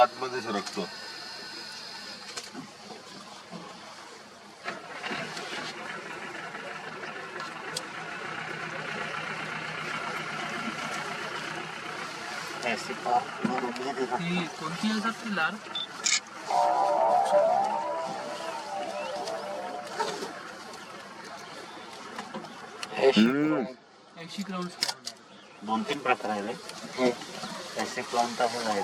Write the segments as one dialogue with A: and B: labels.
A: आतमध्ये सरकतो.
B: ती कोणती असतात ती लार्क? Ashy-crowned Sparrow.
C: 2-3 प्रकार आहेत. Ashy-crowned पण आहे.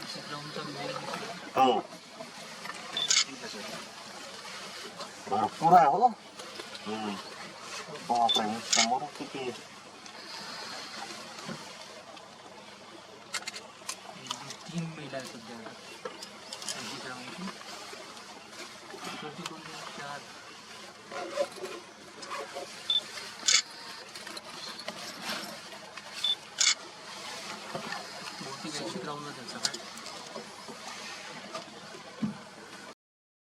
B: Ashy-crowned चा मेल दिसतो.
C: हो भरपूर आहे हो. बापरे समोर किती आहे.
B: तीन मेल आहेत सध्या Ashy-crowned ची. इकडची कोणती? 4. बहुतेक Ashy-crowned च आहे सगळ्यात.